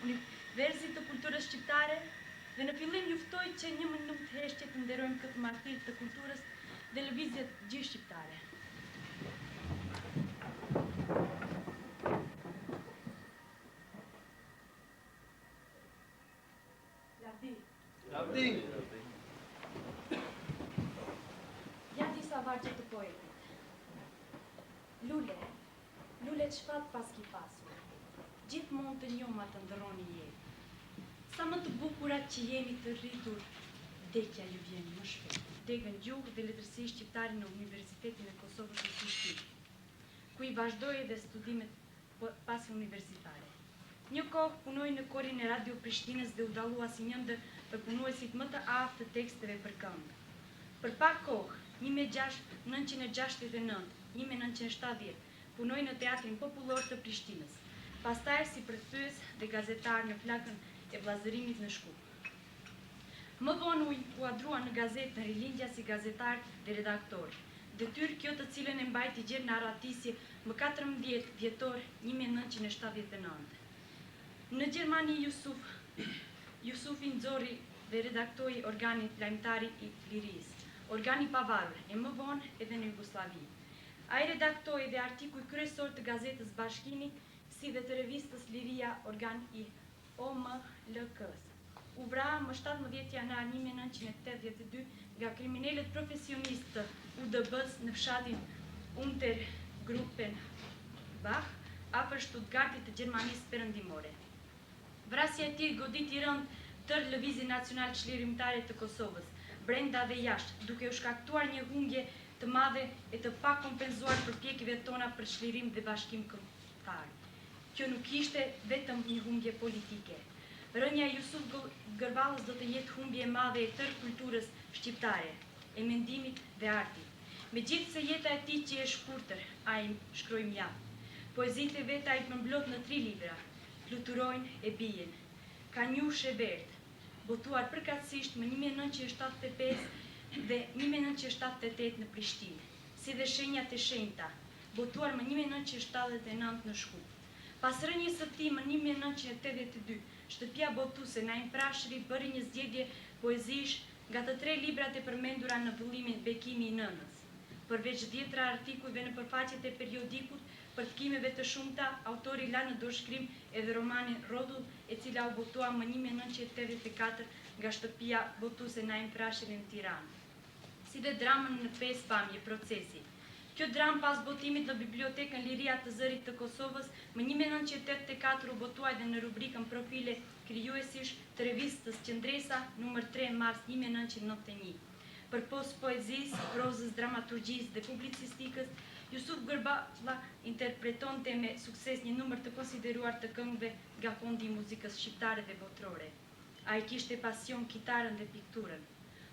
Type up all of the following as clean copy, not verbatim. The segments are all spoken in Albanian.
Universi të Kulturës Shqiptare dhe në fillim juftoj që 1 minutë heshtje të nderojmë këtë martir të kulturës dhe lëvizjet gjithë shqiptare. Lavdi! Ja disa vargje të poetit. Lule, lule çfat pas ki pasur, gjithmonë të njoma të ndërroni jetë. Sa më të bukurat që jeni të rritur, dekja ju vjen më shpejt. Degën gjuhë dhe letërsi shqiptare në Universitetin e Kosovës në Prishtinë, ku i vazhdoi dhe studimet pasi universitare. Një kohë punoi në korin e Radio Prishtinës dhe u dallua si një ndër përpunuesit më të aftë të teksteve për këngë. Për pak kohë, 1969-1970, punoi në Teatrin Popullor të Prishtinës, pastaj si përkthyes dhe gazetar në flakën e vllazërimit në Shkup. Më vonë u inkuadrua në gazetën Rilindja si gazetar dhe redaktor, detyrë kjo të cilën e mbajti gjerë në arratisje më 14 dhjetor 1979. Në Gjermani Jusufi nxorri dhe redaktoi organin lajmtari i Lirisë, organi pavarur, e më vonë edhe në Jugosllavi. Ai redaktoi dhe artikuj kryesor të gazetës Bashkimi, si dhe të revistës Liria, organ i OMLK-s. U vra më 17 janar 1982 nga kriminalët profesionistë të UDB-s në fshatin Untergruppenbach, afër Stuttgartit të Gjermanisë Perëndimore. Vrasja e tij goditi rënd tërë lëvizjen nacional çlirimtare të Kosovës, brenda dhe jashtë, duke u shkaktuar një humbje të madhe e të pakompenzuar përpjekjeve tona për çlirim dhe bashkim kombëtar. Kjo nuk ishte vetëm një humbje politike. Rënja e Jusuf Gërvallës do të jetë humbje e madhe e tërë kulturës shqiptare, e mendimit dhe artit. Megjithse jeta e tij që e shkurtër, ai shkroi mjaft. Poezitë e veta i përmblot në 3 libra: Fluturojnë e bien, Ka njush e verdh, botuar përkatësisht më 1975 dhe 1978 në Prishtinë, si dhe Shenjat e shenjta, botuar më 1979 në Shkup. Pas rënjes së tij më 1982, Shtëpia Botuese Naim Prashëri bëri një zgjedhje poezish nga të 3 librat e përmendura në vëllimin Bekimi i Nënës. Përveç 10 artikujve në përfaqet e periodikut, për takimeve të shumta, autori la në dorëshkrim edhe romanin Rrodull, e cila u botua më 1984 nga Shtëpia Botuese Naim Prashëri në Tiranë. Si dhe dramën në 5 pamje, Procesi. Kjo dramë pas botimit në Bibliotekën Liria të Zërit të Kosovës, më 1984 u botua edhe në rubrikën Profile krijuesish të revistës Qendresa, numër 3 mars 1991. Për pos poezisë, prozës, dramaturgjisë dhe publicistikës, Jusuf Gërvalla interpretonte me sukses një numër të konsideruar të këngëve nga fondi i muzikës shqiptare dhe botërore. Ai kishte pasion kitarën dhe pikturën,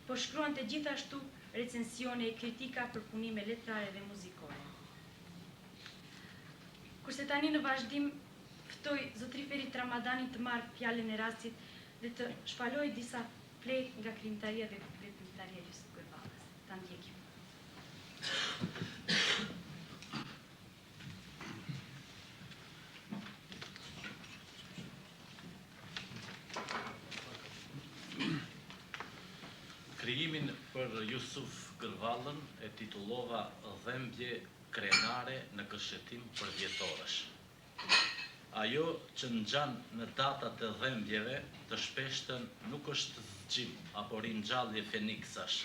po shkruante gjithashtu recensione e kritika për punime letrare dhe muzikore. Kurse tani në vazhdim ftoj zotri Ferit Ramadanin të marrë fjalën e rastit dhe të shpaloj disa fletë nga krijimtaria dhe veprimtaria e Jusuf Gërvallës. Ta ndjekim. Krijimin për Jusuf Gërvallën e titullova Dhembje krenare në këshillim për vjetorësh. Ajo që ngjan në datat e dhembjeve të shpeshtën nuk është zgjim apo ringjallje feniksash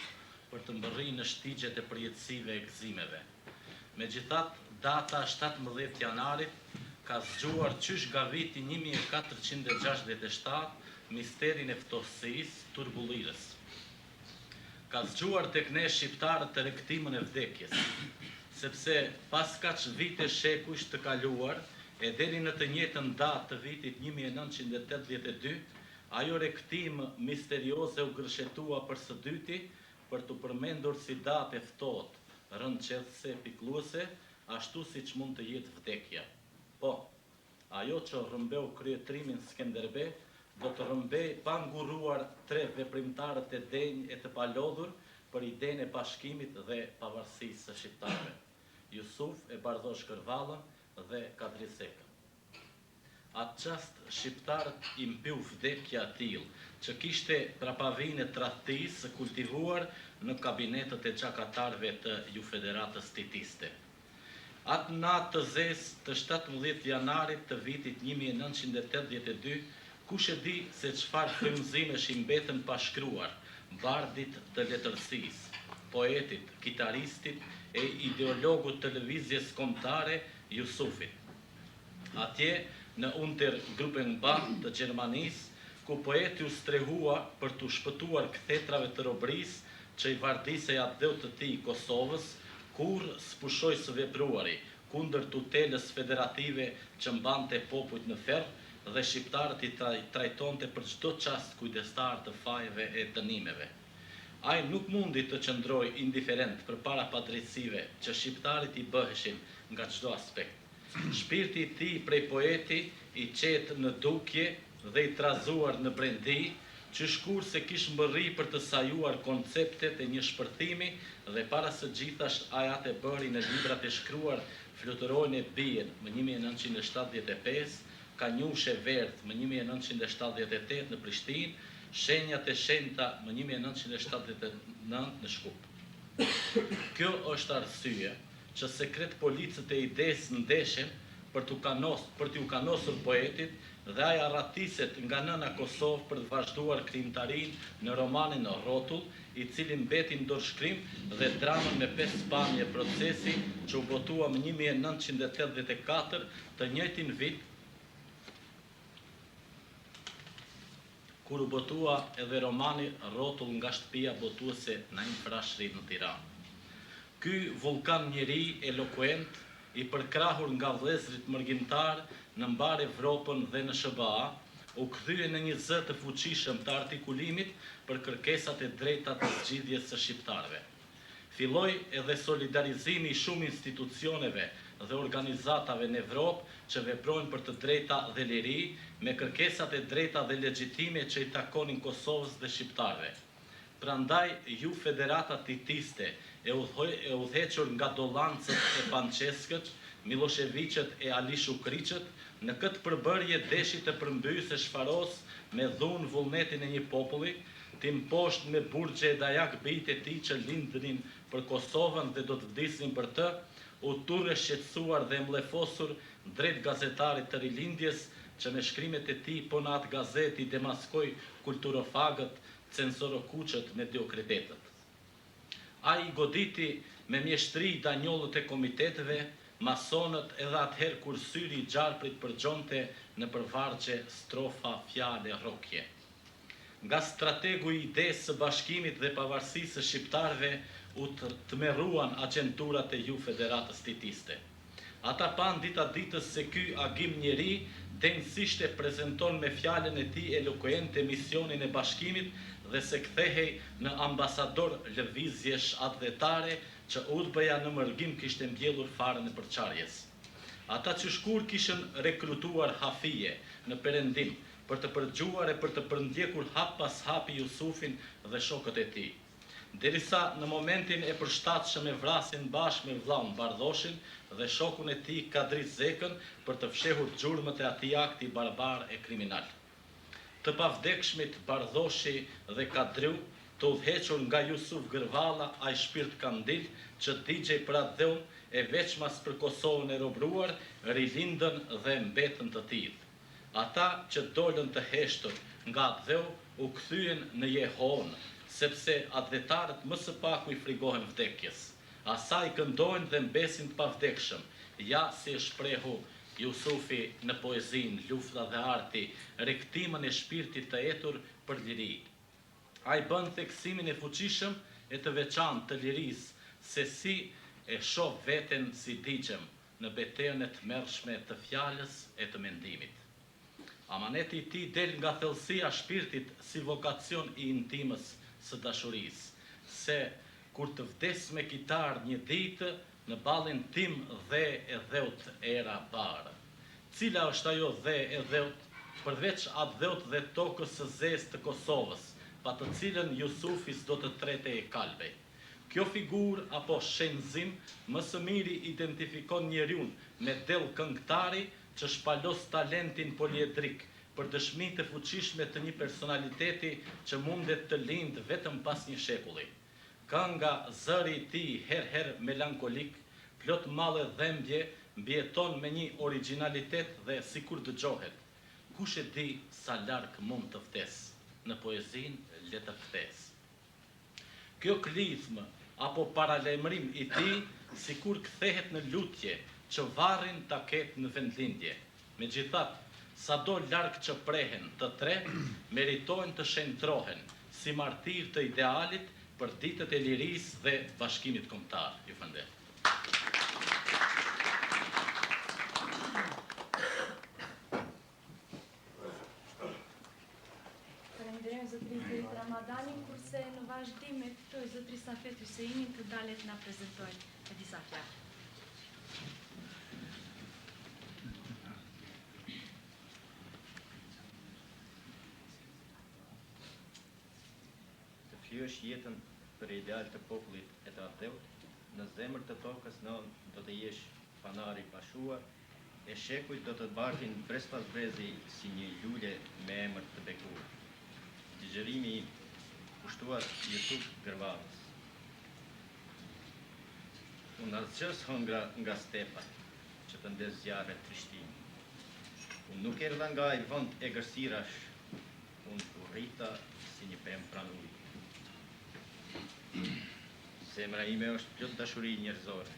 për të mbërrinë në shtigjet e përjetësive e gëzimeve. Megjithatë, data 17 janarit ka zgjuar qysh nga viti 1467 misterin e ftosësisë, turbullirës. Ka zgjuar tek ne shqiptarët të rikthimën e vdekjes, sepse pas kaq vite shekuj të kaluar e deri në të njëjtën datë të vitit 1982, ajo rikthim misterioze u gërshetua për së dyti për të përmendur si datë e ftohtë, rëndëqellëse, pikëlluese, ashtu siç mund të jetë vdekja. Po, ajo që rrëmbeu kryetrimin Skenderbe, do të rrëmbej pa nguruar 3 veprimtarët e denj e të palodhur për idenë e bashkimit dhe pavarësisë së shqiptarëve, Jusuf e Bardhosh Kërvallën dhe Kadri Sekën. Atë qast shqiptarët i mpiu vdekja e tillë, që kishte prapavinë e tradhtisë kultivuar në kabinetët e gjakatarëve të Jufederatës Titiste. Atë natë të zezë të 17 janarit të vitit 1982, kush e di se çfarë frymëzimesh i mbetën pa shkruar, bardit të letërsisë, poetit, kitaristit e ideologut të lëvizjes kombëtare Jusufit. Atje, në Untergruppenbahn të Gjermanisë, ku poeti u strehua për të shpëtuar kthetrave të robërisë që i vardisej atë dheu të tij Kosovës, kur spushoi së vepruari kundër tutelës federative që mbante popujt në ferr dhe shqiptarët i trajtonte për çdo çast kujdestar të fajeve e dënimeve. Ai nuk mundi të qëndroj indiferent përpara padrejtësive që shqiptarit i bëheshin nga çdo aspekt. Shpirti i tij prej poeti i qetë në dukje dhe i trazuar në brendi, që shkur se kish mbërri për të sajuar konceptet e një shpërthimi dhe para së gjithash ajat e bëri në librat e shkruar Fluturojnë e bien më 1975, Kanjushe Verdh më 1978 në Prishtinë, Shenjat e shenjta më 1979 në Shkup. Kjo është arsye që sekret policët e idesë ndeshen për t'u kanosur poetit dhe ai arratiset nga nëna Kosovë për të vazhduar krijimtarinë në romanin Rrotull, i cili mbeti në dorëshkrim dhe dramën me 5 pamje procesi që u botua më 1984, të njëjtin vit kur u botua edhe romani Rrotull nga shtëpia botuese Naim Frashëri në Tiranë. Ky vulkan njeri elokuent, i përkrahur nga vëllezërit mërgjimtar në mbar Evropën dhe në SBA, u kthye në një zë të fuqishëm të artikulimit për kërkesat e drejta të zgjidhjes së shqiptarëve. Filloi edhe solidarizimi i shumë institucioneve dhe organizatave në Evropë që veprojnë për të drejta dhe liri, me kërkesat e drejta dhe legjitime që i takonin Kosovës dhe shqiptarëve. Prandaj, ju Federata Titiste e udhëhequr nga Dollancët e Pançeskët, Miloševiqët e Ali Shukriqët, në këtë përbërje deshi të përmbysë e shfaros me dhunë vullnetin e një populli, tim poshtë me burgje e dajak bijtë e tij që lindrin për Kosovën dhe do të vdisnin për të, u turre shqetësuar dhe mlefosur drejt gazetarit të rilindjes që me shkrimet e tij po në atë gazeti demaskoj kulturofagët, censorokuqët, mediokritetët. Ai i goditi me mjeshtri danjollët e komiteteve, masonët edhe atëherë kur syri i gjarprit përgjonte në përvargje strofa, fjale, rrokje. Nga strategu i idesë së bashkimit dhe pavarësisë së shqiptarëve u tmerruan agenturat e ju Federatës Titiste. Ata pan dita ditës se ky agim njeri denjësisht e prezanton me fjalën e tij elokuente misionin e bashkimit dhe se kthehej në ambasador lëvizjesh atletare që udhëja në mërgim kishte mbjellur farën e përçarjes. Ata që shkur kishën rekrutuar hafije në Perëndim për të përgjuar e për të përndjekur hap pas hapi Jusufin dhe shokët e tij. Derisa në momentin e përshtatshëm e vrasin bashkë me vllaun Bardhoshin dhe shokun e tij Kadri Sekën për të fshehur gjurmët e atij akti barbar e kriminal. Të pavdekshmit Bardhoshi dhe Kadriu të udhëhequr nga Jusuf Gërvalla, ai shpirt kandil që digjej për atë dheun e veçmas për Kosovën e robruar, rilindën dhe mbetën të tillë. Ata që dolën të heshtur nga atë dheu u kthyen në Jehon, sepse atletarët më së paku i frigohen vdekjes. Asaj këndojnë dhe mbesin të pavdekshëm, ja si e shprehu Jusufi në poezinë Lufta dhe arti, rikthimën e shpirtit të etur për liri. Ai bën theksimin e fuqishëm e të veçantë të lirisë, se si e shoh veten si digjem në betejën e tmerrshme të fjalës e të mendimit. Amaneti i tij del nga thellësia e shpirtit si vokacion i intimës së dashurisë, se kur të vdes me kitar një ditë, në ballin tim dhe e dheut era barë. Cila është ajo dhe e dheut, përveç atë dheut dhe tokës së zezë të Kosovës, pa të cilën Jusufi s'do të trete e kalbej. Kjo figur apo shenzim më së miri identifikon njeriun me del këngëtari që shpalos talentin poliedrik për dëshmi të fuqishme të një personaliteti që mundet të lindë vetëm pas një shekulli. Kënga zëri i tij her melankolik, plot malle dhembje, mbjeton me një originalitet dhe sikur dëgjohet. Kush e di sa larg mund të vdes, në poezinë le të vdes. Kjo klizm apo paralajmërim i tij sikur kthehet në lutje që varrin ta ketë në vendlindje. Megjithatë, sado larg që prehen të tre, meritojnë të shenjtrohen si martir të idealit për ditët e lirisë dhe bashkimit kombëtar. Ju falenderoj. Falenderojmë zotrin Ferit Ramadanin, kurse në vazhdim me ftoj zotri Safet Hyseinin të dalet na prezantojnë me disa fjalë. Flyesh jetën për ideal të popullit e të ateut, në zemër të tokës nën do të jesh fanari pashuar, e shekujt do të bartin brez pas brezi si një lule me emër të bekuar. Digjerimi im, kushtuar Jusuf Gërvallës. Unë asgjës hëngra nga stepat, që të ndes zjarre trishtimi. Unë nuk erdha nga i vënd e gërsirash, unë u rrita si një pemë pran ujë. Zemra ime është plot dashuri njerëzore.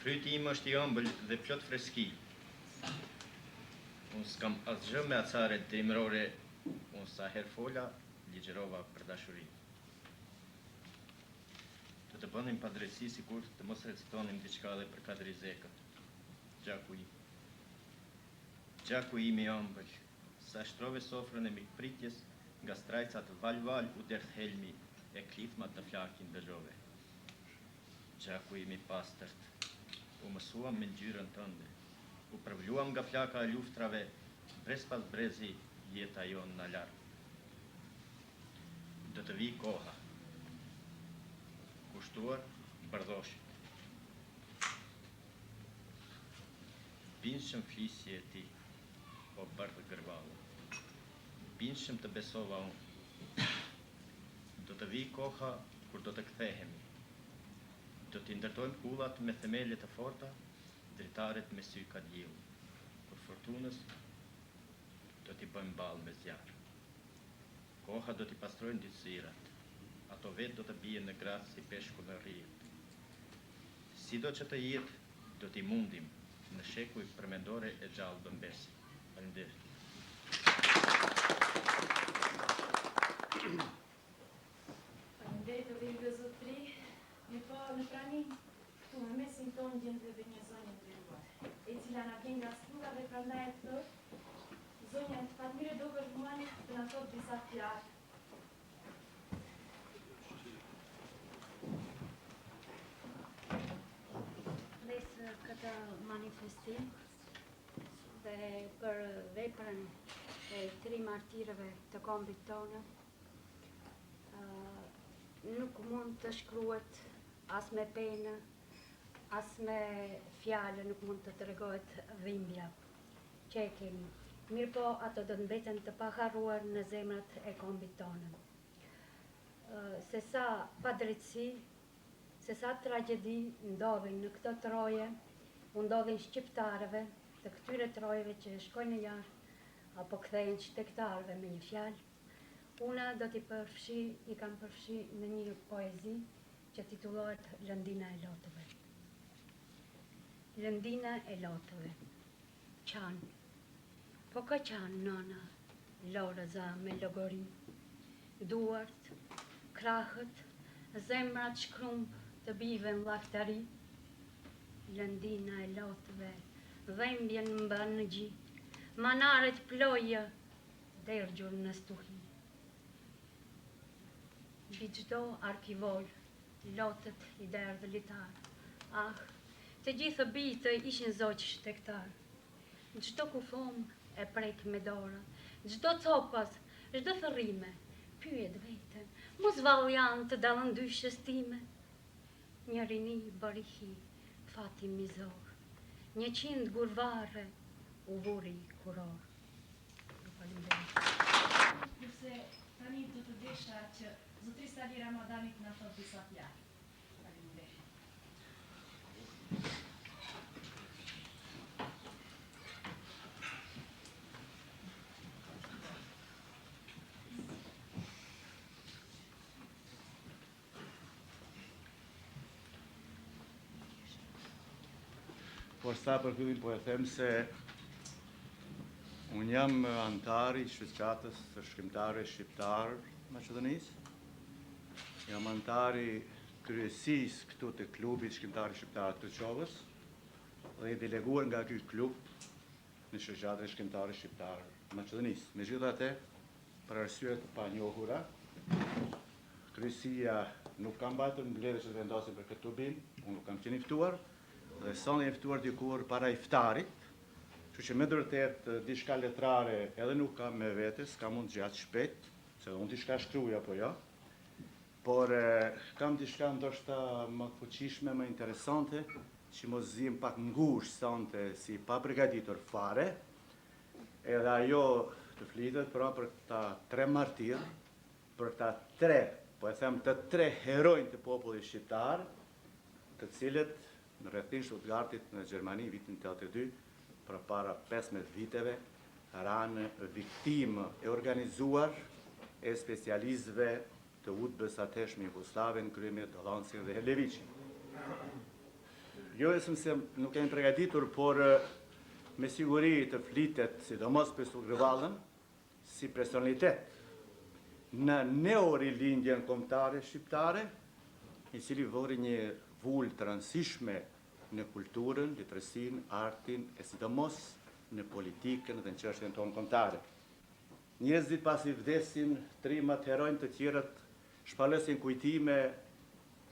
Fryti im është i ëmbël dhe plot freski. Unë s'kam asgjë me acare dimrore, unë sa her fola, ligjerova për dashuri. Të të bënim pa drejtësi sikur të mos recitonim diçka dhe për Kadri Zekët. Gjaku im i ëmbël, sa shtrove sofrën e mikpritjes, nga strajcat val u derdh helmi, e klithmat të flakin dëgjove. Gjaku im i pastërt, u mësuam me ngjyrën tënde, u përvluam nga flaka e luftrave, brez pas brezi jeta jon na larg. Do të vi koha, kushtuar bardhoshit. Binshëm flisje e ti, o bardhë Gërvallë, binshëm të besova unë. Do të vi koha kur do të kthehemi. Do t'i ndërtojmë kullat me themele të forta, dritaret me sy ka diell. Për fortunës do t'i bëjmë ballë me zjarr. Koha do t'i pastrojnë ditësirat. Ato vetë do të bien në gratë si peshku në rrjet. Sido që të jetë, do t'i mundim në shekuj përmendore e gjallë dëmbesi. Faleminderit. Faleminderit të vindë zotri, në pranin këtu me mesin tonë gjendë dhe një zonjë të ndryruar, e cila na vjen nga stura dhe prandaj e thot, zonja Fatmire Dogër Humani të na thot disa fjalë. Lesë këtë manifestim dhe për veprën e 3 martirëve të kombit tonë, nuk mund të shkruhet as me penë, as me fjalë, nuk mund të tregohet dhimbja që e kemi. Mirë po, ato do të mbeten të paharruar në zemrat e kombit tonë. se sa padrejtësi, se sa tragjedi ndodhin në këtë troje, u ndodhin shqiptarëve, të këtyre trojeve që shkojnë në jashtë apo kthehen qytetarëve me një fjalë. Una do t'i kam përfshi në një poezi që titullohet Lëndina e lotëve. Lëndina e lotëve. Qanë, po ka qanë nëna, lorëza me logori, duart, krahët, zemrat shkrump të bive në laktari. Lëndina e lotëve, dhembjen mban në gji, manaret ploje, dergjur në stuhi. Bi çdo arkivor, lotët i derdhë litar. Ah, të gjithë bitë ishin zogjë shtektar. Çdo kufom e prek me dora, çdo copas, çdo thërrime, pyet veten, mos vallu janë të dallëndyshës time. Një rini barihi, fati mizor, 100 gurvarre, u vuri kuror. Kurse tani do të desha që Zotri Sali Ramadanit na thot disa fjalë. Faleminderit. Por sa për fillim po e them se unë jam antar i shoqatës së shkrimtarëve shqiptar Maqedonisë. Jam antar i kryesisë këtu të klubit shkrimtarë shqiptarë të Qovës dhe i deleguar nga ky klub në shoqatën e shkrimtarëve shqiptarë Maqedonisë. Megjithatë, për arsye të panjohura, kryesia nuk ka mbajtur mbledhje që të vendosin për këtë tubim, unë nuk kam qenë i ftuar. Dhe sonë e ftuar dikur para iftarit, kështu që me vërtet diçka letrare edhe nuk kam me vete, s'ka mund gjatë shpejt, se unë diçka shkruaj apo jo, por kam diçka ndoshta më fuqishme, më interesante, që mos zim pak ngushtë sonte si pa përgatitur fare, edhe ajo të flitet pra për këta 3 martirë, për këta 3, po e them të 3 herojnë të popullit shqiptar, të cilët në rrethin Stuttgartit në Gjermani vitin 82, për para 15 viteve, ranë viktimë e organizuar e specialistëve të udhbës ateshme Jugoslave në krye Dollancin dhe Heleviqin. Jo vetëm se nuk kemi përgatitur, por me siguri të flitet, sidomos për Surgrevallën, si personalitet në neorilindjen kombëtare shqiptare, i cili vori një vull të rëndësishme në kulturën, letërsinë, artin e sidomos në politikën dhe në çështjen tonë kombëtare. Njerëzit pasi vdesin, 3 herojnë të tjerët shpalosin kujtime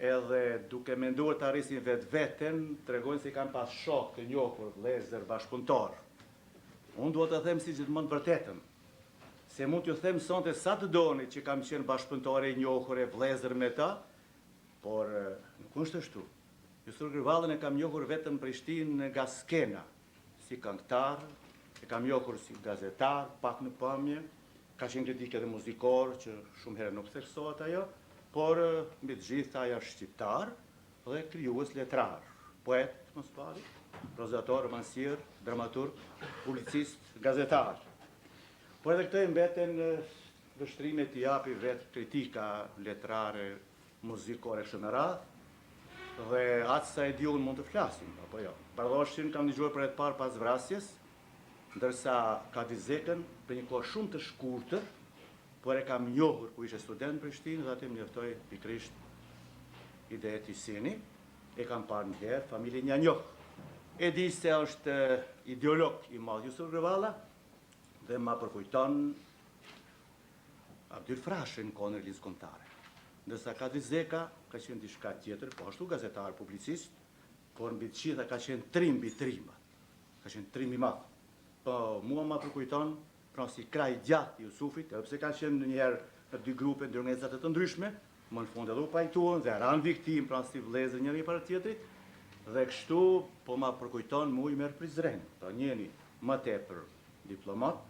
edhe duke menduar të arrisin vetveten, tregojnë se kanë pas shok të njohur, vëllezër, bashkëpunëtor. Unë duhet të them si gjithmonë vërtetën, se mund t'ju them sonte sa të doni që kam qenë bashkëpunëtore i njohur e vëllezër me ta, por nuk është ashtu. Justur Grivallën e kam njohur vetëm Prishtinë nga skena, si këngëtar, e kam njohur si gazetar, pak në pamje, ka qenë kritik edhe muzikor, që shumë herë nuk theksohet ajo, por mbi të gjitha ajo është shqiptar dhe krijues letrar, poet, mos pari, prozator, romancier, dramaturg, publicist, gazetar. Por edhe këto i mbeten vështrime t'i japi vetë kritika letrare, muzikore shumë e radhë, dhe atë sa e di unë mund të flasim, apo jo. Bardhoshin kam dëgjuar për e të parë pas vrasjes, ndërsa Kadizekën për një kohë shumë të shkurtër, por e kam njohur ku ishe student në Prishtinë dhe atë më njoftoi pikërisht ide e Tisini, e kam parë një herë, familjen ja njoh. E di se është ideolog i madh Justur Grivalla dhe ma përkujton Abdyl Frashën në kohën e Rinisë Kombëtare. Ndërsa Kadizeka ka qenë diçka tjetër, po ashtu gazetar, publicist, por mbi të gjitha ka qenë trim mbi trima. Ka qenë trim i madh. Po mua ma përkujton pra si kraj gjatë i Jusufit, edhe pse ka qenë njëherë në 2 grupe ndërmjetësat të ndryshme, më në fund edhe u pajtuan dhe ranë viktim pra si vëllezër njëri para tjetrit, dhe kështu po ma përkujton mu i merr Prizren, pra njëri më tepër diplomat,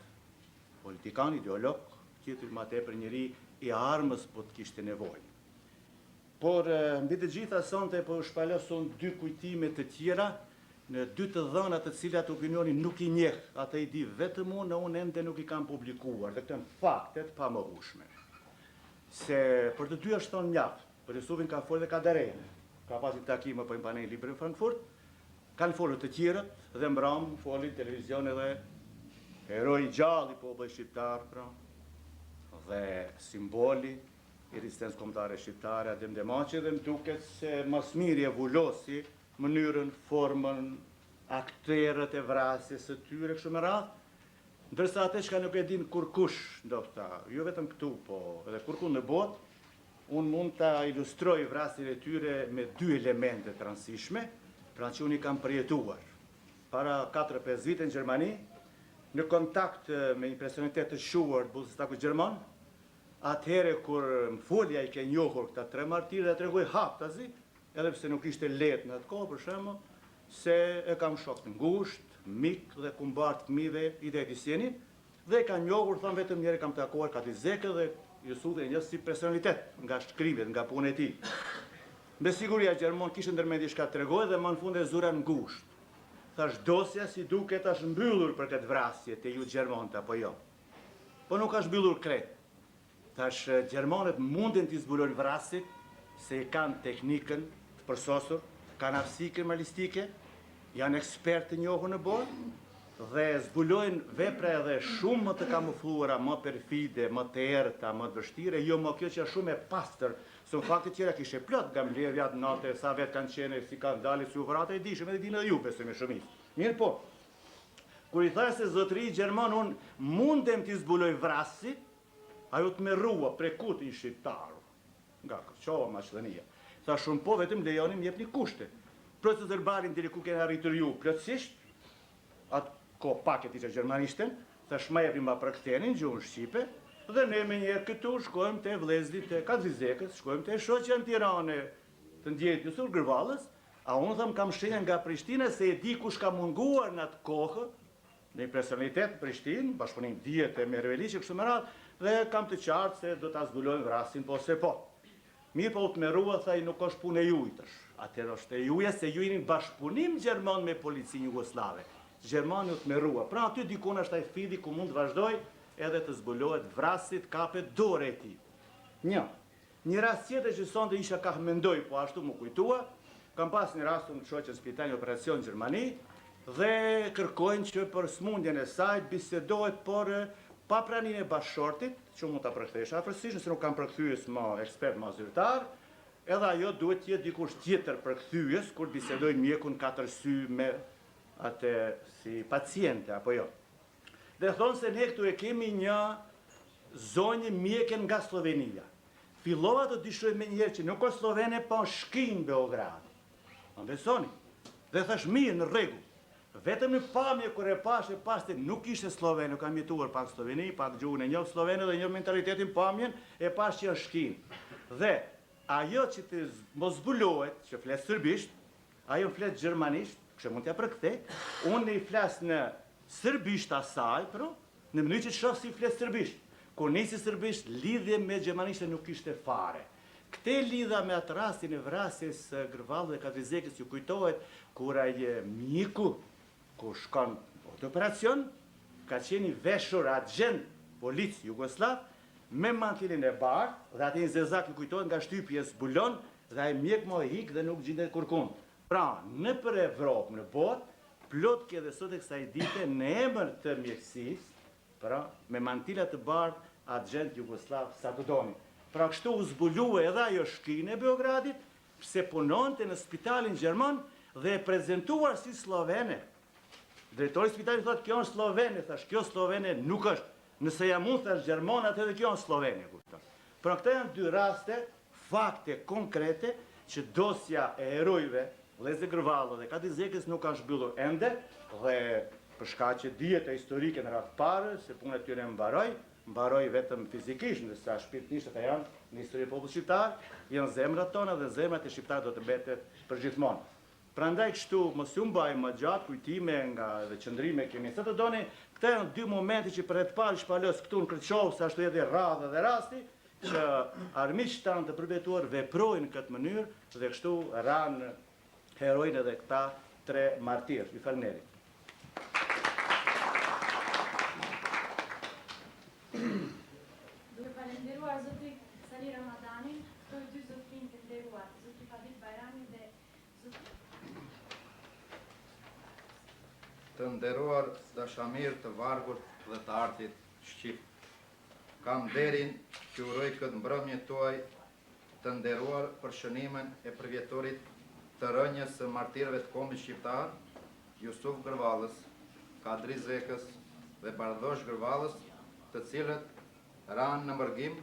politikan, ideolog, tjetri më tepër njëri i armës po të kishte nevojë. Por mbi të gjitha sonte po shpalosun dy kujtime të tjera në dy të dhëna të cilat opinioni nuk i njeh, atë i di vetëm unë ende nuk i kam publikuar, dhe këto janë faktet pa mohueshme. Se për të dy është thonë mjaft, për Jusufin ka folë dhe Kaderejnë, ka pasi takime për impanejnë libër në Frankfurt, kanë folë të tjerët dhe mbram foli televizion edhe heroi gjalli popullit shqiptar, pra, dhe simboli i rezistencës kombëtare shqiptare Adem Demaçi, dhe më duket se mas miri e vullosi mënyrën, formën, akterët e vrasjes së tyre kështu me radhë, ndërsa atë që nuk e din kurkush, ndoshta, jo vetëm këtu, po edhe kurku në botë, unë mund ta ilustroj vrasjen e tyre me dy elemente të rëndësishme, pra që unë i kam përjetuar. Para 4-5 vite në Gjermani, në kontakt me impresionitet të shuar të Bundestagit gjerman, atëhere kur më folja i ke njohur këta 3 martirë dhe tregoj haptazi, edhe pse nuk ishte lehtë në atë kohë, për shembull, se e kam shok të ngushtë, mik dhe kumbar të fëmijëve i Dedisjenin, dhe e kam njohur, thënë vetëm njëri kam takuar Katizeke dhe Jusufi një si personalitet nga shkrimet, nga puna e tij. Me siguria gjerman kishte ndërmend diçka tregoj dhe më në fund e zura ngushtë. Thash dosja si duket është mbyllur për këtë vrasje të ju gjermanët apo jo. Po nuk është mbyllur krejt. Thash gjermanët mundin t'i zbulojnë vrasit se i kanë teknikën të përsosur, kanë aftësi kriminalistike, janë ekspertë të njohur në botë dhe zbulojnë vepra edhe shumë më të kamufluara, më perfide, më të errta, më të vështire, jo më kjo që është shumë e pastër. Se në fakti tjera kishe plot nga mbledhjat natë, sa vetë kanë qenë, si kanë dalë, si uvrata e dishëm, edhe dinë edhe ju, besoj me shumicë. Mirë po, kur i thash se zotëri gjerman, unë mundem t'i zbuloj vrasit, ajo të me rrua, prekut i shqiptaru, nga Kërqova, Maqedonia. Thash unë po, vetëm lejonim jep një kushte. Proces verbalin deri ku keni arritur ju plotësisht, atë ko paket ishe gjermanishten, thash ma jepim ba praktenin, gjuhën shqipe, dhe ne me njerë këtu shkojmë të vlezdit të Katrizekës, shkojmë të shoqja në Tirane të ndjerit Jusuf Gërvallës, a unë thëmë kam shenja nga Prishtina se e di kush ka munguar në atë kohë, në personalitet Prishtinë, bashkëpunim dijet e me Reveliqe, kështu më radhë, dhe kam të qartë se do të zbulojnë vrasin, po se po. Mirë po të merua, thaj nuk është punë e jujtësh. Atër është e juja se ju jeni bashkëpunim Gjerman me policinë Jugoslave. Gjermani u të merua. Pra aty dikun është ai fidi ku mund të vazhdoj edhe të zbulohet vrasit kapet dore e tij. Një rast tjetër që sonte isha ka mendoj, po ashtu më kujtua, kam pas një rast në shoqën spitalin operacion në Gjermani dhe kërkojnë që për smundjen e saj bisedohet por pa praninë e bashkëshortit, që mund ta përkthesh afërsisht, nëse nuk kam përkthyes më ekspert më zyrtar, edhe ajo duhet të jetë dikush tjetër përkthyes kur bisedojnë mjekun 4 sy me atë si paciente apo jo. Dhe thonë se ne këtu e kemi një zonjë mjeken nga Slovenia. Fillova të dyshoj me njerë që nuk o Slovene, po shkin Beograd. Më besoni. Dhe thash mirë në rregull. Vetëm në pamje kur e paste nuk ishte Slovene, kam jetuar pak Sloveni, pak gjuhën e njoh Slovene dhe njoh mentalitetin pamjen, e pash që është shkin. Dhe ajo që të mos zbulohet, që flet serbisht, ajo flet gjermanisht, që mund t'ja përkthej, unë i flas në serbisht asaj, pro, në mënyrë që shoh si flet serbisht. Kur nisi serbisht, lidhje me gjermanishte nuk ishte fare. Këte lidha me atë rastin e vrasjes Gërvallë dhe Katrizekës ju kujtohet kur ai mjeku ku shkon të operacion, ka qenë i veshur agent polic jugoslav me mantilin e bardhë dhe atë një zezak ju kujtohet nga shtypje zbulon dhe ai mjek më hik dhe nuk gjendet kurkun. Pra, në për Evropë, në botë, plot ke dhe sot e kësaj dite në emër të mjekësisë, pra, me mantilat të bardhë, agent Jugoslav sa të doni. Pra, kështu u zbulue edhe ajo shkrinë e Beogradit, pse punonte në spitalin Gjerman dhe e prezentuar si Slovene. Drejtori i spitalit thotë, kjo është Slovene, thash, kjo Slovene nuk është. Nëse jam unë, thash, Gjerman, atë edhe kjo është Slovene. Pra, këta janë dy raste, fakte konkrete, që dosja e herojve, Vlezë Gërvallë dhe Katrizekës nuk kanë zhbyllur ende, dhe për shkak që dijet e historike në radhë parë, se punë e tyre mbaroj vetëm fizikisht, ndërsa shpirtërisht ata janë në histori e popullit shqiptar, janë zemrat tona dhe zemrat e shqiptarëve do të mbetet përgjithmonë. Prandaj kështu mos u mbaj më gjatë kujtime nga dhe qëndrime kemi sa të doni, këta janë dy momente që për të parë shpalos këtu në Kërçov, sa ashtu edhe radha dhe rasti, që armiqtë tanë të përbetuar veprojnë në këtë mënyrë dhe kështu ranë herojnë edhe këta 3 martirë. Ju faleminderit. Duke falenderuar zotri Sali Ramadanin, këto 2 zotrin të nderuar, zotri Fadil Bajrami dhe zotri Të nderuar dashamir të vargut dhe të artit shqip. Kam derin që uroj këtë mbrëmje tuaj të nderuar për shënimin e përvjetorit të rënjës së martirëve të kombit shqiptar, Jusuf Gërvallës, Kadri Zekës dhe Bardhosh Gërvallës, të cilët ranë në mërgim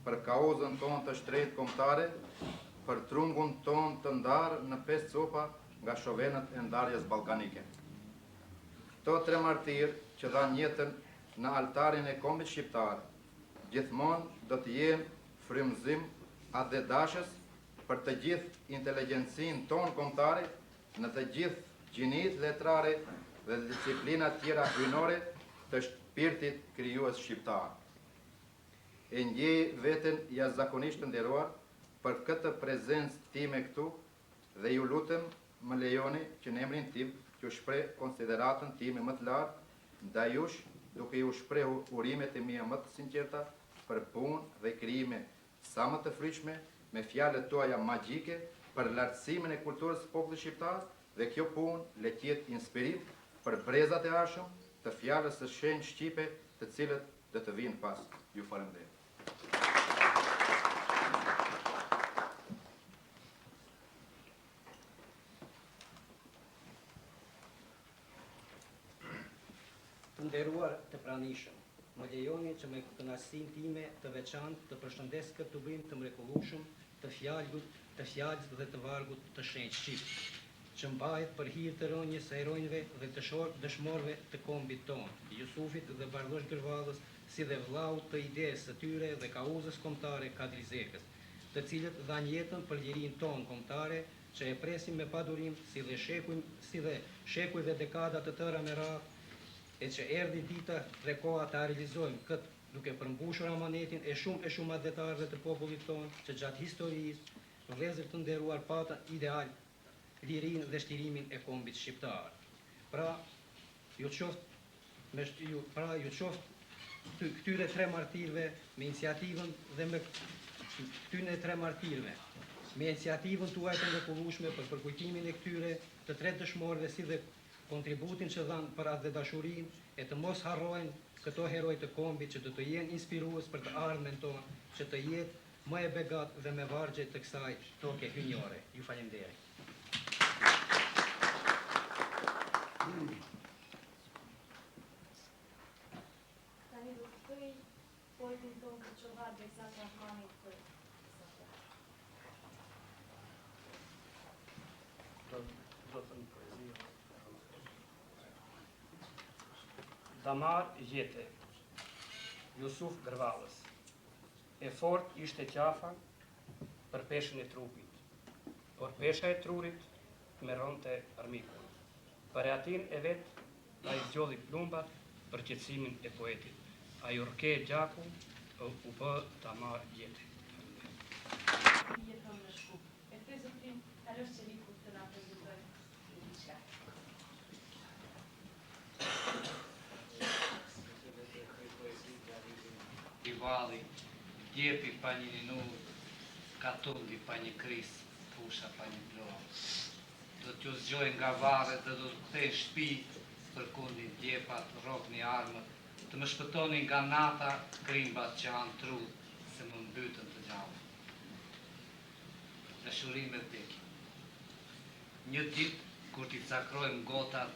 për kauzën tonë të shtrejtë kombëtare, për trungun tonë të ndarë në 5 copa nga shovenët e ndarjes ballkanike. Këto 3 martirë që dhanë jetën në altarin e kombit shqiptar, gjithmonë do të jenë frymëzim atë dhe dashës për të gjithë inteligjencinë tonë kombëtare në të gjithë gjinit letrare dhe disiplinat tjera hyjnore të shpirtit krijues shqiptar. E ndjej veten jashtëzakonisht të nderuar për këtë prezencë time këtu dhe ju lutem më lejoni që në emrin tim t'ju shpreh konsideratën time më të lartë ndaj jush, duke ju shprehur urimet e mia më të sinqerta për punë dhe krijime sa më të fryqme me fjalët tuaja magjike për lartësimin e kulturës së popullit shqiptar dhe kjo punë le të jetë inspirim për brezat e ardhshëm të fjalës së shenjtë shqipe të cilët do të vinë pas. Ju falenderoj. Të nderuar të pranishëm, më lejoni që me kënaqësinë time të veçantë të përshëndes këtë tubim të mrekullueshëm të fjalës dhe të vargut të shenjtë shqip, që mbahet për hir të rënjes së heronjve dhe të dëshmorëve të kombit tonë, Jusufit dhe Bardhosh Gërvallës, si dhe vllaut të idesë së tyre dhe kauzës kombëtare Kadri Zekës, të cilët dhanë jetën për lirinë tonë kombëtare, që e presim me padurim si dhe shekuj dhe dekada të tëra me radhë, e që erdhi dita dhe koha ta realizojmë këtë duke përmbushur amanetin e shumë adhetarëve të popullit tonë që gjatë historisë, vëllezër të nderuar patën ideal, lirinë dhe shtirimin e kombit shqiptar. Pra, ju qoftë këtyre 3 martirëve me iniciativën dhe me këtyre 3 martirëve me iniciativën tuaj të mrekullueshme për përkujtimin e këtyre të 3 dëshmorëve si dhe kontributin që dhanë për atë dhe dashurinë e të mos harrojnë këto heroj të kombit që do të jenë inspirues për të ardhmen tonë, që të jetë më e begat dhe me vargje të kësaj toke hyjnore. Ju falenderoj. Tani do të ftoj poetin tonë të Çovar Bekzat Rahmanit për Damar jete, Jusuf Gërvallës. E fort ishte qafa për peshën e trupit, por pesha e trurit me ronte armikun. Për atin e vet, a i zgjodhi plumbat për qetësimin e poetit. A i urke gjaku, u bë Damar jete. jeton në Shkup. E ftoj zotrin Alosh Çeliku të na prezantojë diçka. I vali, djepi pa një ninu, katulli pa një kris, pusha pa një blo. Do t'ju zgjoj nga varet dhe do të kthej shtëpi për kundin djepat, rok një armët, të më shpëtoni nga nata krimbat që han trut, se më mbytën të gjallë. Dashuri me vdekje. Një ditë, kur t'i cakrojmë gotat,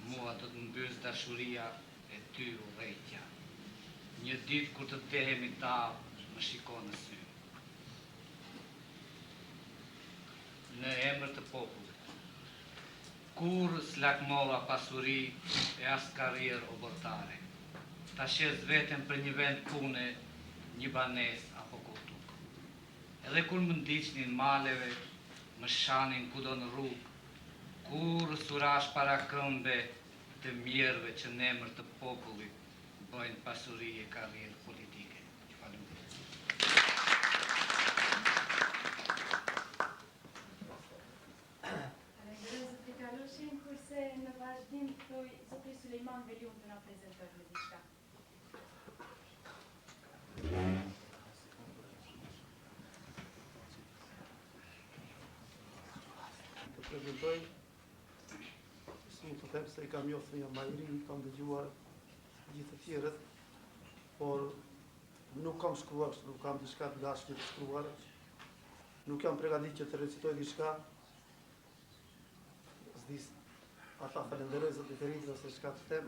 mua do të mbys dashuria e ty u dhejtja. Një ditë kur të tehemi ta, më shikon në sy. Në emër të popullit, kur s'lakmova pasuri e as karrierë obortare, ta shes veten për një vend pune, një banes apo kultuk. Edhe kur më ndiqnin maleve, më shanin kudo në rrugë, kur surash para këmbe të mjerëve që në emër të popullit bëjnë pasuri e karrierë politike. Falemnderit. kurse në vazhdim ftoj zotri Sulejman Veliun të na prezentoj me diçka. Të prezentoj, s'mu të them se I kam njohur nga më I ri, kam dëgjuar gjithë të tjerët, por nuk kam shkruar, nuk kam diçka të dashme të shkruar, nuk jam përgatitur që të recitoj diçka. S'di ata falenderoj zotin Ferit ose çka të them,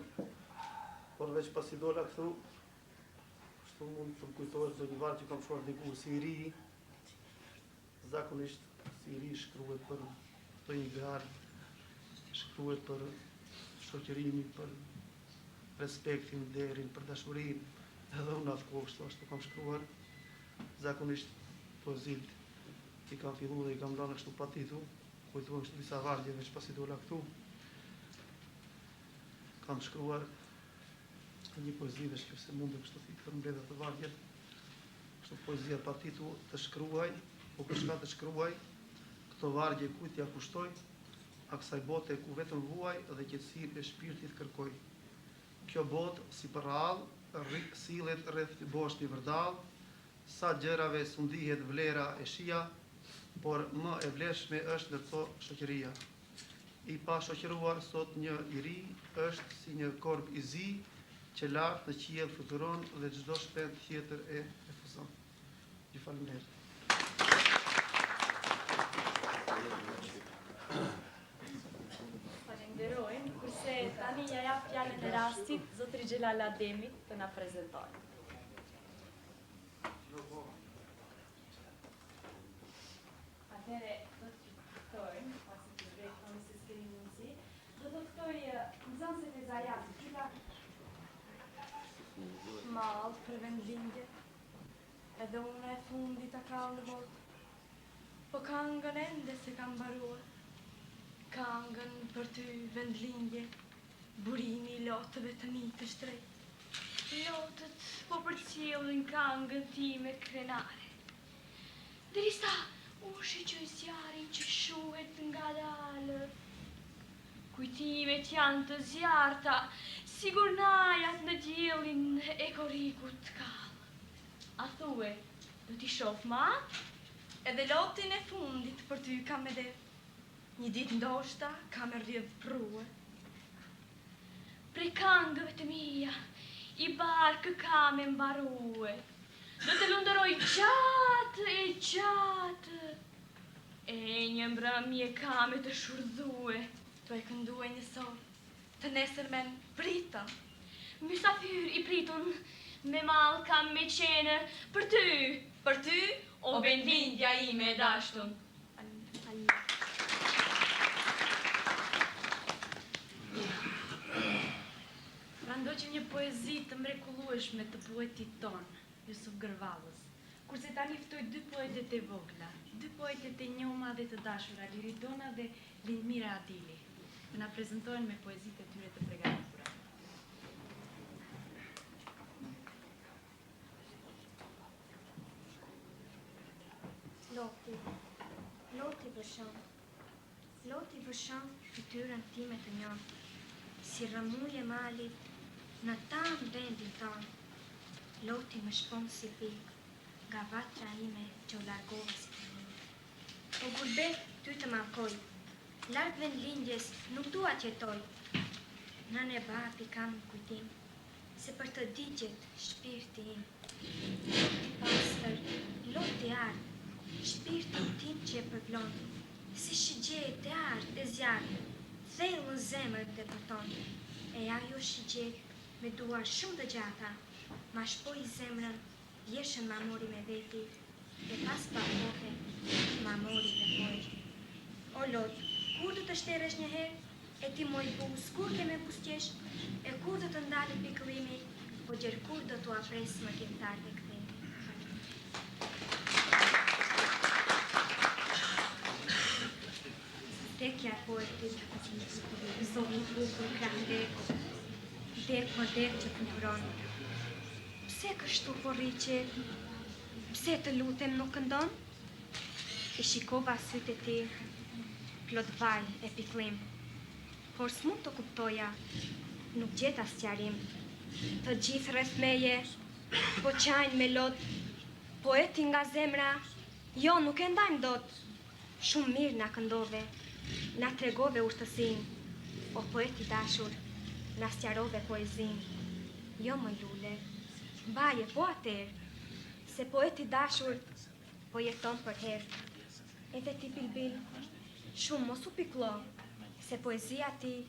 por veç pasi dola këtu, kështu mund të më kujtohet ndonjë varg që kam shkruar diku si I ri, zakonisht si I ri shkruhet për një gar, shkruhet për shoqërimin, për respektin, nderin, për dashurinë, edhe unë atë kohë ashtu kam shkruar, zakonisht poezit I kam filluar dhe I kam lënë kështu pa titull, kujtohem kështu disa vargje veç pasi dola këtu. Kam shkruar një poezi dhe se mundem kështu të përmbledh të vargjet, kështu poezia pa titull të shkruaj, po për çka të shkruaj, këto vargje kujt ja kushtoj, a kësaj bote ku vetëm vuaj dhe qetësinë e shpirtit kërkoj. Kjo botë si për rall, sillet rreth boshti vërdall, sa gjërave s'u ndihet vlera e shija, por më e vlefshme është ndërto shoqëria. I pa shoqëruar sot një I ri është si një korb I zi që lart në qiell fluturon dhe çdo shpend tjetër e refuzon. Ju falenderoj. Falenderojmë, kurse tani ja jap fjalën e rastit zotri Xhelal Ademit të na prezantojë. Atëre, do të ftojmë, pasi të drejtojmë se s'keni mundësi, do të ftoj nxënësit e Zajatit, cila mall për vendlindje, edhe unë e fundit a kam në botë, po këngën ende se kam mbaruar, këngën për ty vendlindje, burimi I lotëve të mi të shtrejt, lotët po përcjellin këngën time krenare, derisa ushi që zjarin që shuhet nga dalë. Kujtimet janë të zjarta, si gurnajat në diellin e korikut kallë. A thue, do t'i shoh ma? Edhe lotin e fundit për ty kam edhe. Një ditë ndoshta kam e rrjedh prue. Prej këngëve të mia, I barkë kam e mbarue. Do të lundëroj gjatë e gjatë, e një mbrëmje kam e të shurdhue, të e këndue një sot, të nesërmen pritëm, mysafyr I pritun, me mal kam me qenë për ty, o vendlindja ime e dashtun. Randoqim një poezi të mrekullueshme të poetit tonë, Jusuf Gërvallës, kurse tani ftoj dy poetet e vogla, dy poetet e njohura dhe të dashura, Liridona dhe Lindmira Adili, të na prezantojnë me poezitë e tyre të përgatitura. Loti vëshon fytyrën time të njohur, si rëmulje malit në tam vendin ton. Loti më shpon si pik, nga vatra ime që u largova si të një. O gurbet ty të malkoj, larg vendlindjes nuk dua t'jetoj. Nën e babi kam kujtim, se për të digjet shpirti im. Loti pastër, loti ardh, shpirti tim që e përblon, si shigjet e ardh e zjarë, thellë në zemër të përton. E ajo shigjet me duar shumë të gjata, ma shpoj zemrën, jeshën ma mori me veti, e pas pa kohe, ma mori me moj. O lot, kur do të shteresh një herë, e ti moj bus, kur ke me bustjesh, e kur do të ndalë pikëllimi, po gjerë kur do t'u apres më kjemtar dhe këthemi. Tekja poetit, zoni bukur krandek, dek për dek që të nëron. Pse kështu porriqe, pse të lutem nuk këndon? E shikova sytë e ti, plot vaj e piklim. por s'mund të kuptoja. Nuk gjeta sqarim. Të gjithë rreth meje po qajnë me lot. Poeti nga zemra, jo nuk e ndajmë dot. Shumë mirë na këndove, na tregove urtësin. O poeti dashur, na sqarove poezin. Jo më lule, mbaje po atër, se poeti dashur po jeton për herë. Edhe ti Bilbil, shumë mos u piklo, se poezia ti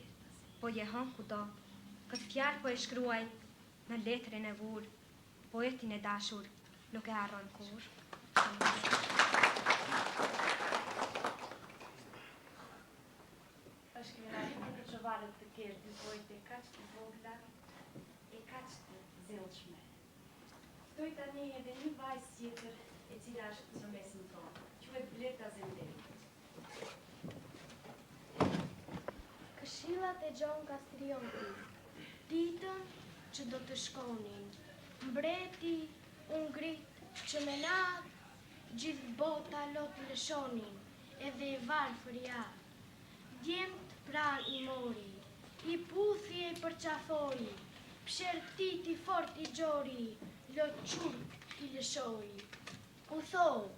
po jehon kudo. Këtë fjalë po e shkruaj në letrën e vur, poetin e dashur nuk e harron kur. Është krenarit të çuvaret të kesh dy poete kaq të vogla e kaq të zellshme. Ftoj tani edhe një vajzë tjetër e cila është në mesin tonë. Quhet Bleta Zendeli. Këshillat e Gjon Kastrioti, ditën që do të shkonin, mbreti u ngrit që me natë gjithë bota lot lëshonin, edhe e varë fëria. Djemët pran i mori, i puthi e përqafori, pshertiti fort i gjori, lot qurk i lëshoi. U thou,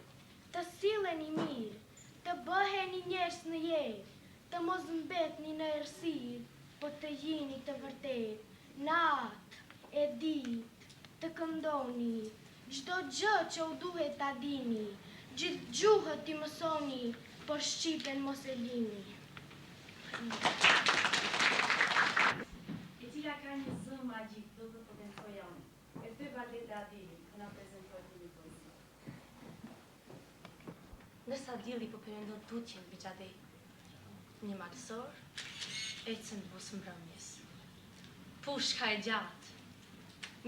të sillen i mirë, të bëheni njerëz në jetë, të mos mbetni në errësirë, po të jini të vërtet, natë e ditë, të këndoni, çdo gjë që u duhet ta dini, gjithë gjuhët i mësoni, por shqipen mos e lini. E cila ka një zë magjik, do të potencoja unë. E ftoj Valeta Adilin, që na prezentoj një poezi. Nësa Adili po përmendon tutjen mbi xhadej, një malsor, ecën bus mbrëmjes. Pushka e gjatë,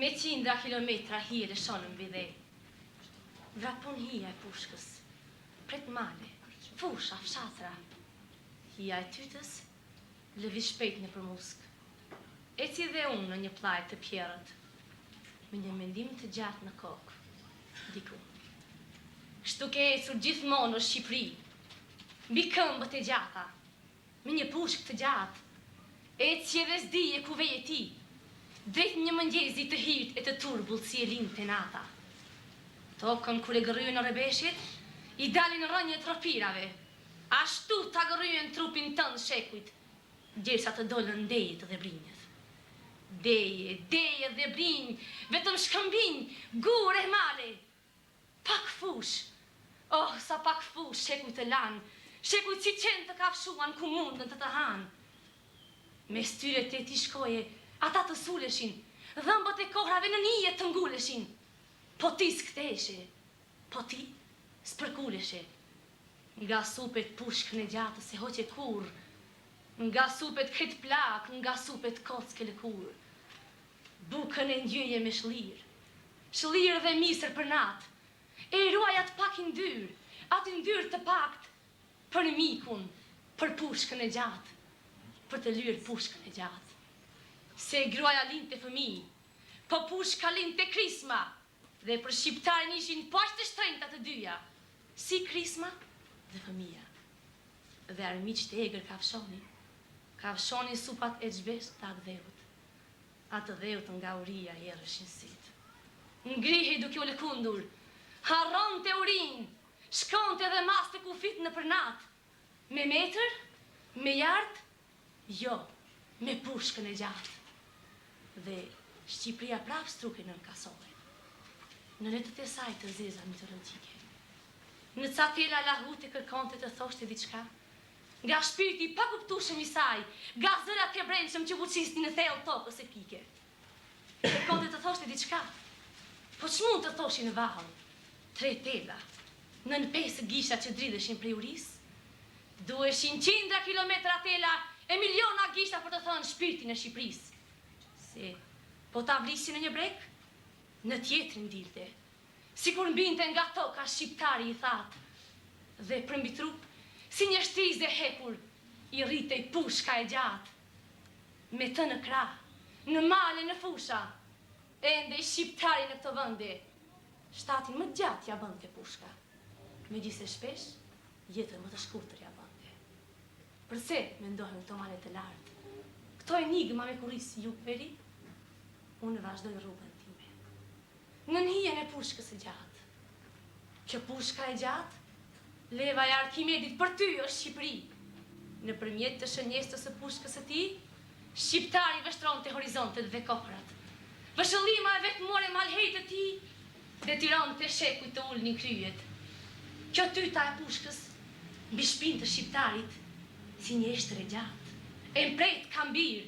me qindra kilometra hije lëshon mbi dhe. Vrapon hija e pushkës, pret male, fusha, fshatra. Hija e tytës, lëviz shpejt në përmusk. Eci dhe unë në një plajt të pjerët, me një mendim të gjatë në kokë, diku. Kështu ke ecur gjithmonë në Shqipëri, mbi këmbët e gjata, me një pushk të gjatë, eci edhe s'dije ku veje ti, drejt një mëngjezi të hirt e të turbull si e linë të nata. Tokën kur e gërryen në rebeshjet, i dalin rënje tropirave, ashtu ta gërryen trupin tënë shekujt, gjersa të dollën dejet dhe brinjët. Deje, deje dhe brinj, vetëm shkëmbinj, gur e male. Pak fush, oh, sa pak fush shekujt të lanë, shekujt si qenë të kafshuan ku mundën të hanë. Me styre të ti shkoje, ata të suleshin, dhëmbët e kohrave në nije të nguleshin. Po ti s'kteshe, po ti s'përkuleshe. Nga supet pushkën e gjatës e hoqe kur, nga supet krit plak, nga supet kockë lëkur. Bukën e ndjëje me shlirë dhe misër për natë, e ruajat pak i ndyrë, atë ndyrë të pakt, për mikun, për pushkën e gjatë, për të lyrë pushkën e gjatë. Se gruaja lind të fëmi, po pushka lind të krisma, dhe për shqiptarin ishin pashtë të shtrenjta të dyja, si krisma dhe fëmija. Dhe armiq të egër kafshoni supat e gjbesht të atë dheut. Atë dheut nga uria i erëshin sit. Ngrihe duke u lëkundur, harron të urin, shkon të edhe mas të kufit në përnat. Me metër, me jartë, jo, me pushkën e gjatë. Dhe Shqipëria prap struke në kasore. Në letët e saj të zeza mitologike. Në catela lahut e kërkonte të thoshte diçka, nga shpirti pa kuptueshëm i saj, nga zërat e brendshëm që buçisni në thellë tokës e pike. Kërkonte të thoshte diçka, po ç'mund të thoshin në vahën? 3 tela, nën 5 gisha që dridheshin prej urisë, duheshin qindra kilometra tela e miliona gisha për të thënë shpirtin e Shqipërisë. Se po ta vlissin në një brek, në tjetrin dilte, sikur mbinte nga toka shqiptari i thatë, dhe për mbi trup, si një shtrizë e hekur, i rritej pushka e gjatë. Me të në krah, në male, në fusha, ende i shqiptari në këto vënde, shtatin më gjatë ja bënte pushka, me gjithse shpesh, jetën më të shkurtër ja bënte. Përse mendohen këto male të lartë, këto enigma me kuris ju peri, unë vazhdoj rrugën time. Në hijen e pushkës e gjatë. Kjo pushka e gjatë, leva e Arkimedit për ty është Shqipëri. Në përmjet të shënjestës së pushkës e ti, shqiptari vështron të horizontet dhe kohrat. Vëshëllima e vetëmore malhejt e ti, dhe tiron të shekuj të ullë një kryet. Kjo tyta e pushkës, mbi shpinë të shqiptarit, si një eshtër e gjatë, e mprejt kambir,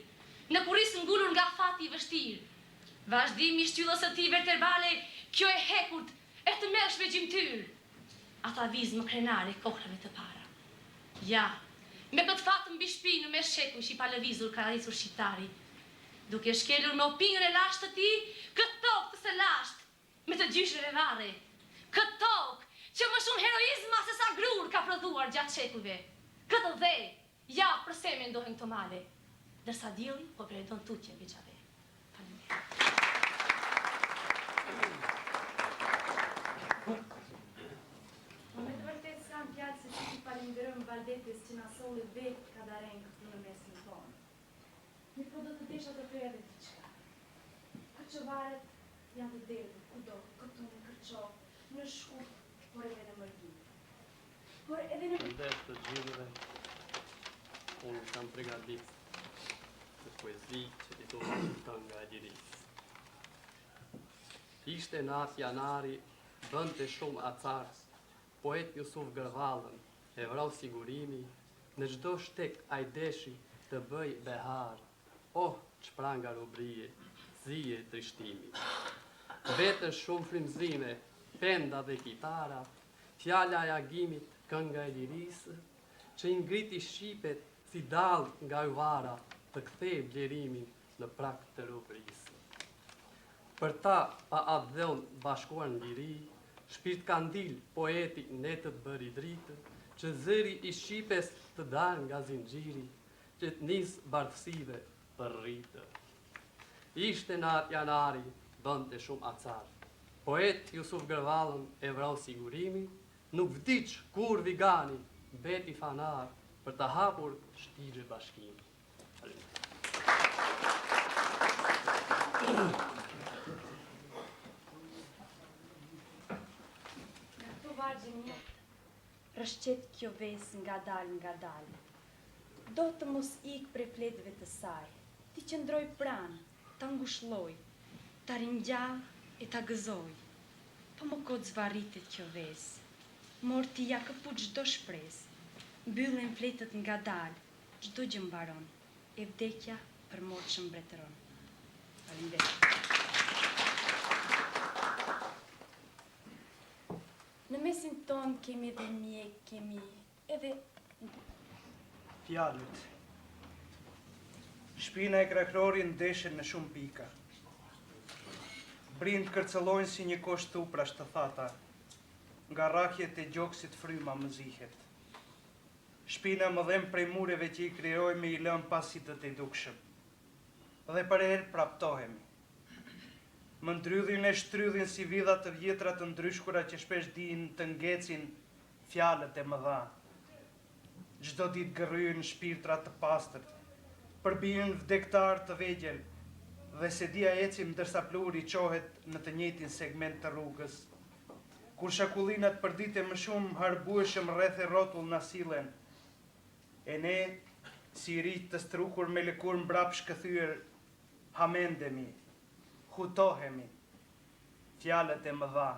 në kurisë ngullur nga fati i vështirë. Vazhdimi i shtyllës së tij vertebrale, kjo e hekurt, e të mërshme gjymtyr. Ata vizë më krenare kohrave të para. Ja, me këtë fatë mbi shpinë me shekuj që i pa lëvizur ka arrisur shqiptari, duke shkelur me opinjën e lashtë të tij, këtë tokë të së lashtë, me të gjyshëve varre, këtë tokë që më shumë heroizma se sa grur ka prodhuar gjatë shekujve. Këtë dhe, ja përse me ndohen këto male, dërsa dielli po predon tutje mbi xhave. Me të vërtet s'kam pjatë se që ti falenderëm Valdetes që na solli vetë ka daren këtu në mesin tonë. Mi po do të desha të përja dhe diçka. Kërqovaret janë të delë, kudo, këtu në Kërqo, në Shkup, por edhe në Mërgjit. Por edhe në... Përndesh të gjithëve, unë kam pregadit të poezi që i tonë të kënga e lirisë. Ishte natë janari, bënte shumë acarës, poet Jusuf Gërvallën e vrau sigurimi, në çdo shtek a i deshi të bëj behar, oh, çpranga rubrije, zije trishtimi. Vetën shumë frymëzime, penda dhe kitara, fjala e agimit, kënga e lirisë, që i ngriti shqipet si dall nga yvara të kthej blerimin në prak të rubrisë. Për ta pa atë dheun bashkuar në liri, shpirt kandil poeti netët bëri dritë, që zëri i shqipes të dalë nga zinxhiri, që të nisë bardhësive për rritë. Ishte në atë janari, bënte shumë acar. Poet Jusuf Gërvallën e vrau sigurimi, nuk vdiq kur vigani, beti fanar për të hapur shtigje bashkimi. Vargjën jetë, rëshqet kjo vesë nga dalë. Do të mos ikë prej fletëve të saj, ti qëndroj pranë, ta ngushlloj, ta ringjall e ta gëzoj. Po më kodë zvarritet kjo vesë, mor ti ja këput çdo shpresë, mbyllen fletët nga dalë, çdo gjë mbaron, e vdekja për mor që mbretëron. Faleminderit. Në mesin tonë kemi edhe mjek, kemi edhe... Fjalët. Shpina e krakrorin ndeshen në shumë pika. Brind kërcëllojnë si një kosh thupra shtëthata, nga rrahjet e gjoksit fryma më zihet. Shpina më dhem prej mureve që i krijoj me i lëm pasitët e dukshëm. Dhe për herë praptohemi. Më ndrydhin e shtrydhin si vidha të vjetra të ndryshkura që shpesh dinë të ngecin fjalët e mëdha. Çdo ditë gërryhen shpirtra të pastërt, përbijën vdektar të vegjël, dhe se dia ecim ndërsa pluri qohet në të njëjtin segment të rrugës. Kur shakullinat për ditë më shumë harbueshëm rreth e rrotull na sillen, e ne si rit të strukur me lëkur mbrapsh këthyer hamendemi. Hutohemi, fjalët e mëdha,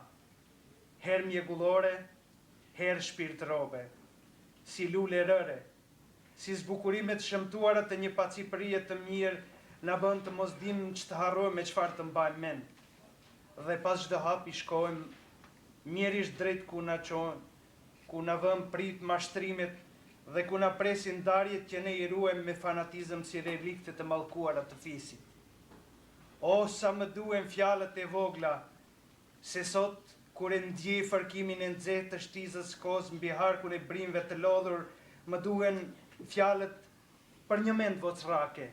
her mjegullore, her shpirtërore, si lule rëre, si zbukurimet shëmtuara të një pacipërie të mirë, na bën të mos dim që të harrojmë me çfarë të mbajmë mend. Dhe pas çdo hap i shkojmë mjerisht drejt ku na çojnë, ku na vëm prit mashtrimet dhe ku na presin ndarjet që ne i ruajmë me fanatizëm si relikte të mallkuara të fisit. O, sa më duen fjalët e vogla, se sot, kur e ndjej fërkimin e nxehtë të shtizës kos mbi harkun e brimëve të lodhur, më duen fjalët për një mend vocrake.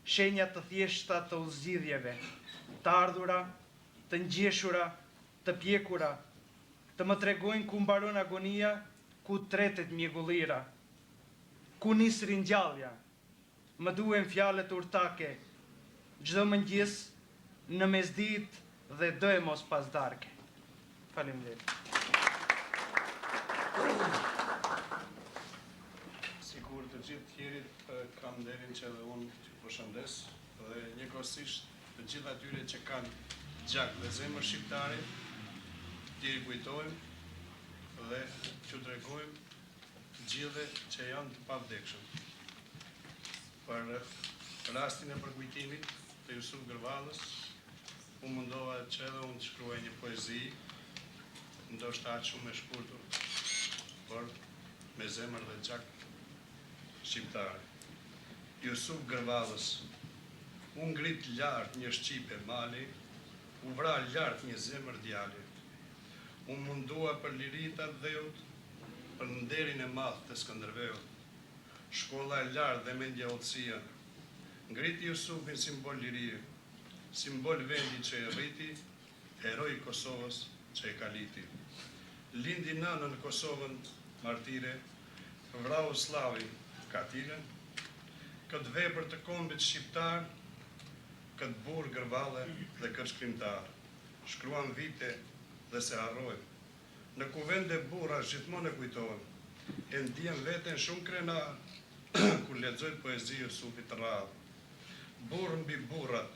Shenja të thjeshta të uzgjidhjeve, të ardhura, të ngjeshura, të pjekura, të më tregojnë ku mbaron agonia, ku tretet mjegullira, ku nis ringjallja, më duhen fjalët urtake, çdo mëngjes në mesditë dhe do e mos pas darke. Faleminderit. Sikur të gjithë tjerit, kam nderin që edhe unë që përshëndes dhe njëkohësisht të gjithë atyre që kanë gjak dhe zemër shqiptare, t'i kujtojmë dhe që tregojmë të gjithë që janë të pavdekshëm. Për rastin e përkujtimit të Jusuf Gërvallës, u mundova që edhe unë të shkruaj një poezi, ndoshta aq shumë e shkurtur, por me zemër dhe gjak shqiptare. Jusuf Gërvallës, u ngrit lart një shqipe mali, u vra lart një zemër djali. U mundua për lirita dheut, për nderin e madh të Skënderbeut. Shkolla e lartë dhe mendja udhësia, ngriti Jusufin simbol lirie, simbol vendi që e rriti, heroi i Kosovës që e kaliti. Lindi nënën në Kosovën martire, vrau Slavin Katile, këtë vepër të kombit shqiptar, këtë burr Gërvalle dhe këtë shkrimtar. Shkruan vite dhe se harrojmë. Në kuvende burra gjithmonë e kujtojmë, e ndjen veten shumë krenar, kur lexoj poezi Jusufit të radhë. Burr mbi burrat,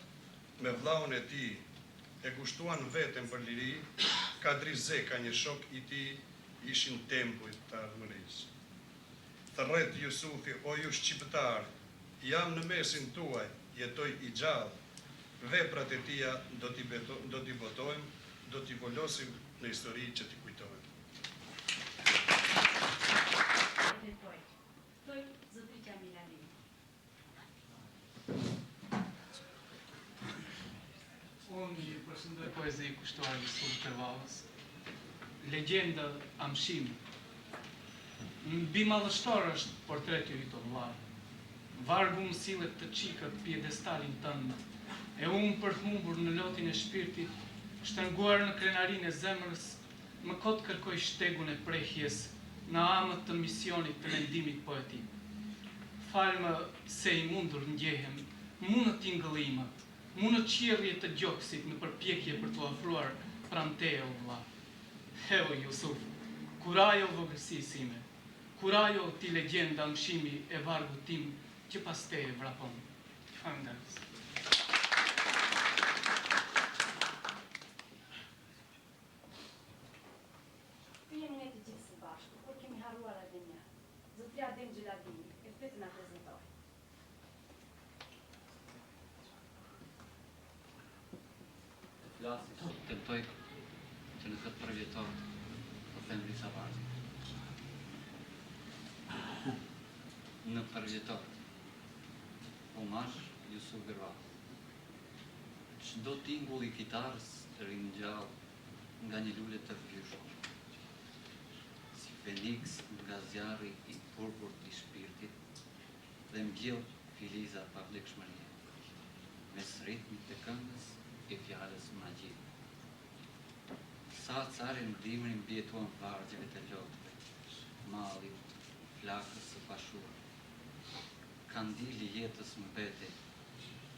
me vllaun e tij, e kushtuan veten për liri, Kadri Zeka, një shok i tij, ishin tempujt të harmonisë. Thërret Jusufi, o ju shqiptar, jam në mesin tuaj, jetoj i gjallë, veprat e tia do t'i botojmë, do t'i volosim në histori që t'i kujtojmë. Ftoj zotëriqja Milani. Unë i përshëndoj poezi kushtuar Jusuf Gërvallës, legjenda amshim. Mbi madhështor është portreti i të vllah. Vargu më sillet të çikët pjedestalin tënd, e unë përhumbur në lotin e shpirtit, shtrënguar në krenarinë e zemrës, më kot kërkoj shtegun e prehjes në amët të misionit të mendimit poetik. Falmë se i mundur ndjehem, mu në tingëllimët, mu në qiellje të gjoksit në përpjekje për të ofruar pramte o vlla. Heo Jusuf, kurajo vogëlsisë ime, kurajo ti legjenda mshimi e vargut tim që pas te e vrapon. Faleminderit. Jemi ne të gjithë së bashku, por kemi harruar edhe një. Zotria Adem Gjeladini, e fytyn na prezentoj. Të flasis, tentoj që në këtë përvjetor të them disa vargje. Në përvjetor, Omar Jusuf Gërvallë. Çdo tingull i kitarës ringjall nga një lule të vyshur. Si Feniks nga zjarri i purpurt i shpirtit dhe mbjell filiza pa vlekshmërie, mes ritmit të këngës e fjalës magji. Sa carin dimrin mbjetuan vargjeve të lotëve, mallit, flakës së pashuar. Kandili jetës më bete,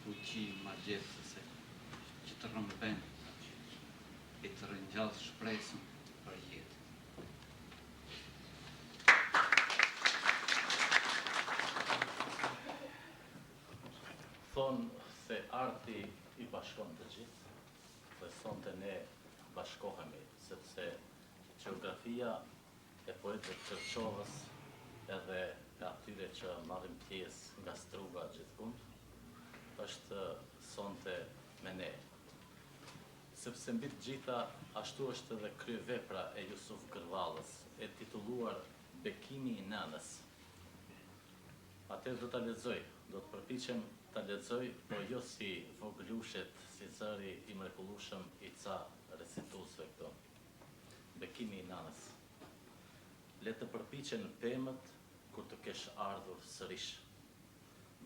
fuqi magjepsëse, që të rrëmben e të ringjall shpresën për jetë. Thonë se arti i bashkon të gjithë, dhe sonte ne bashkohemi, sepse geografia e poetëve të Kërçovës edhe atyre që marrin pjesë nga struga gjithkund, është sonte me ne. Sepse mbi të gjitha, ashtu është edhe kryevepra e Jusuf Gërvallës, e titulluar Bekimi i nënës. Atë do ta lexoj, do të përpiqem ta lexoj, por jo si vogëlushet, si zëri i mrekullueshëm i ca recituesve këto. Bekimi i nënës. Le të përpiqen pemët kur të kesh ardhur sërish.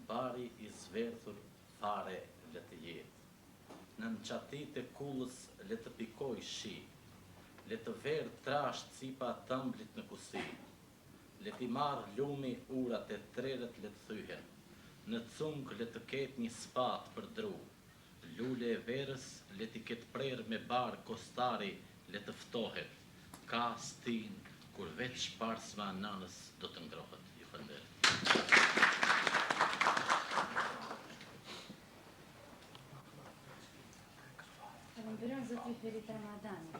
Bari i zverdhur fare le të jetë. Në nqatit e kullës le të pikoj shi. Le të verë trasht cipa tëmblit në kusi. Le t'i marrë lumi urat e treret le të thyhen. në cunk le të ketë një spat për dru, lule e verës le t'i ketë prerë me barë kostari le të ftohet, ka stin kur veç shparsma nanës do të ngrohet. Ju falenderoj. Falenderoj zotri Ferit Ramadani.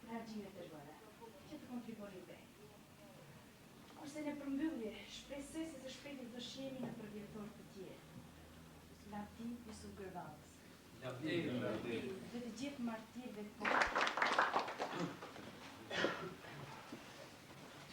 Reagjimet e dëruara që të kontribuoni be. Kurse në përmbyllje, shpresoj se së shpejti do shihemi në përvjetor të tjerë. Lavdi Jusuf Gërvallës. Lavdi. Dhe të gjithë martirëve të